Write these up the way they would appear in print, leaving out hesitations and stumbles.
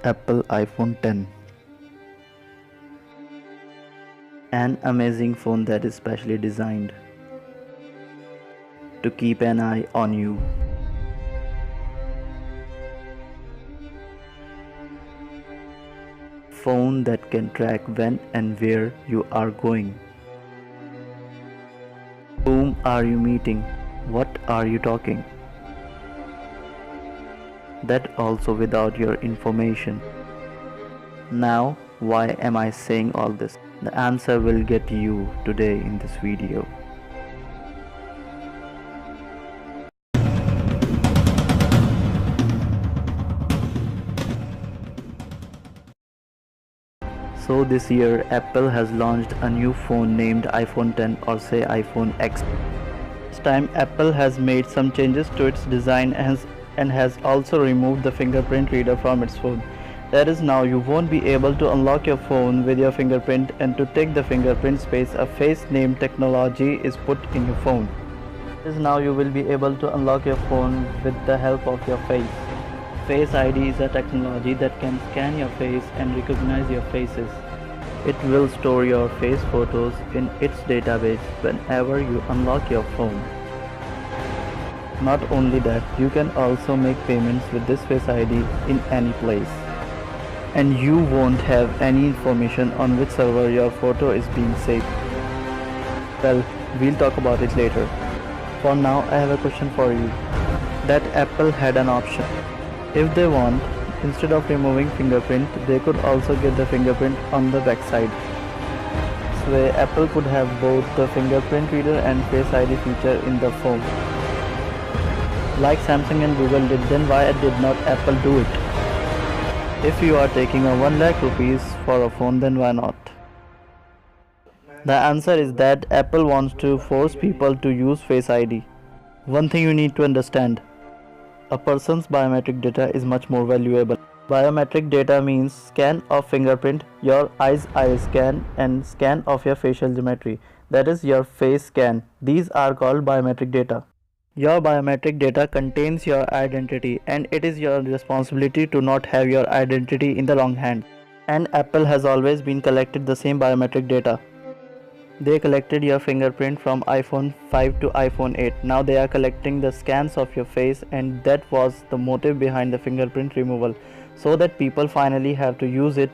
Apple iPhone 10. An amazing phone that is specially designed to keep an eye on you. Phone that can track when and where you are going. Whom are you meeting? What are you talking? That also without your information. Now, why am I saying all this? The answer will get you today in this video. So this year Apple has launched a new phone named iPhone 10 or say iPhone X. This time Apple has made some changes to its design and has also removed the fingerprint reader from its phone. That is, now you won't be able to unlock your phone with your fingerprint, and to take the fingerprint space, a face name technology is put in your phone. That is, now you will be able to unlock your phone with the help of your face. Face ID is a technology that can scan your face and recognize your faces. It will store your face photos in its database whenever you unlock your phone. Not only that, you can also make payments with this Face ID in any place. And you won't have any information on which server your photo is being saved. Well, we'll talk about it later. For now, I have a question for you. That Apple had an option. If they want, instead of removing fingerprint, they could also get the fingerprint on the back side. This way, Apple could have both the fingerprint reader and Face ID feature in the phone. Like Samsung and Google did, then why did not Apple do it? If you are taking a 1 lakh rupees for a phone, then why not? The answer is that Apple wants to force people to use Face ID. One thing you need to understand: a person's biometric data is much more valuable. Biometric data means scan of fingerprint, your eyes scan, and scan of your facial geometry. That is your face scan. These are called biometric data. Your biometric data contains your identity, and it is your responsibility to not have your identity in the wrong hand. And Apple has always been collected the same biometric data. They collected your fingerprint from iPhone 5 to iPhone 8. Now they are collecting the scans of your face, and that was the motive behind the fingerprint removal, so that people finally have to use it,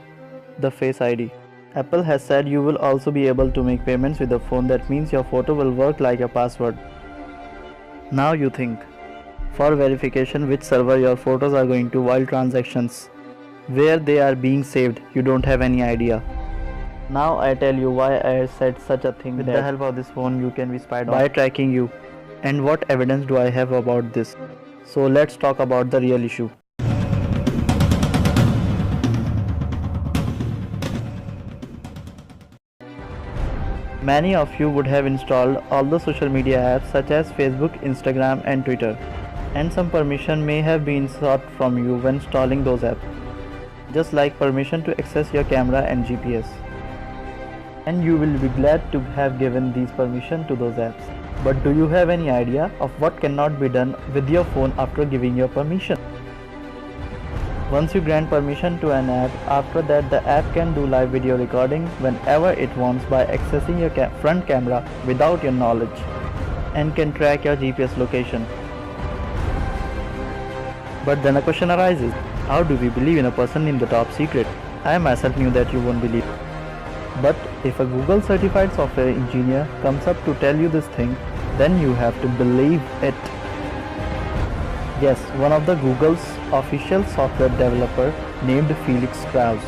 the Face ID. Apple has said you will also be able to make payments with the phone. That means your photo will work like a password. Now you think, for verification which server your photos are going to while transactions, where they are being saved, you don't have any idea. Now I tell you why I said such a thing. With the help of this phone you can be spied on by tracking you. And what evidence do I have about this? So let's talk about the real issue. Many of you would have installed all the social media apps such as Facebook, Instagram and Twitter, and some permission may have been sought from you when installing those apps, just like permission to access your camera and GPS. And you will be glad to have given these permission to those apps. But do you have any idea of what cannot be done with your phone after giving your permission? Once you grant permission to an app, after that the app can do live video recording whenever it wants by accessing your front camera without your knowledge, and can track your GPS location. But then a question arises: how do we believe in a person named the Top Secret? I myself knew that you won't believe. But if a Google certified software engineer comes up to tell you this thing, then you have to believe it. Yes, one of the Google's official software developer named Felix Krause.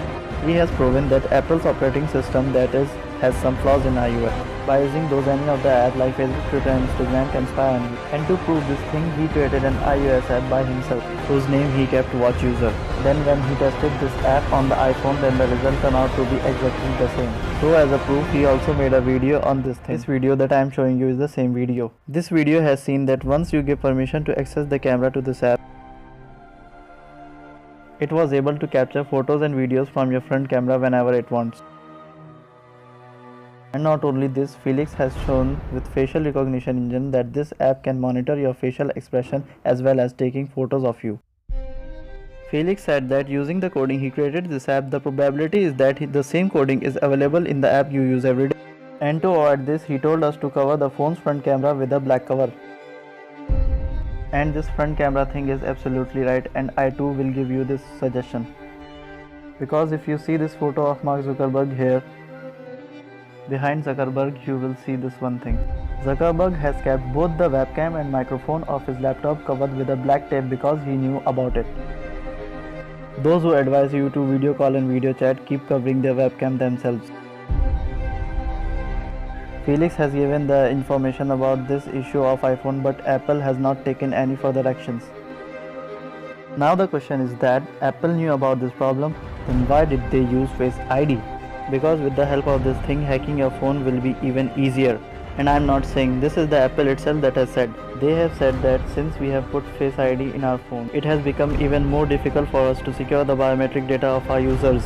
He has proven that Apple's operating system has some flaws in iOS. By using those, any of the apps like Facebook, Twitter and Instagram can spy on you. And to prove this thing, he created an iOS app by himself, whose name he kept Watch User. Then when he tested this app on the iPhone, then the result turned out to be exactly the same. So as a proof, he also made a video on this thing. This video that I am showing you is the same video. This video has seen that once you give permission to access the camera to this app, it was able to capture photos and videos from your front camera whenever it wants. And not only this, Felix has shown with facial recognition engine that this app can monitor your facial expression as well as taking photos of you. Felix said that using the coding he created this app, the probability is that the same coding is available in the app you use every day. And to avoid this, he told us to cover the phone's front camera with a black cover. And this front camera thing is absolutely right, and I too will give you this suggestion. Because if you see this photo of Mark Zuckerberg here, behind Zuckerberg you will see this one thing. Zuckerberg has kept both the webcam and microphone of his laptop covered with a black tape because he knew about it. Those who advise you to video call and video chat keep covering their webcam themselves. Felix has given the information about this issue of iPhone, but Apple has not taken any further actions. Now the question is that Apple knew about this problem, then why did they use Face ID? Because with the help of this thing, hacking your phone will be even easier. And I am not saying this is the Apple itself that has said. They have said that since we have put Face ID in our phone, it has become even more difficult for us to secure the biometric data of our users.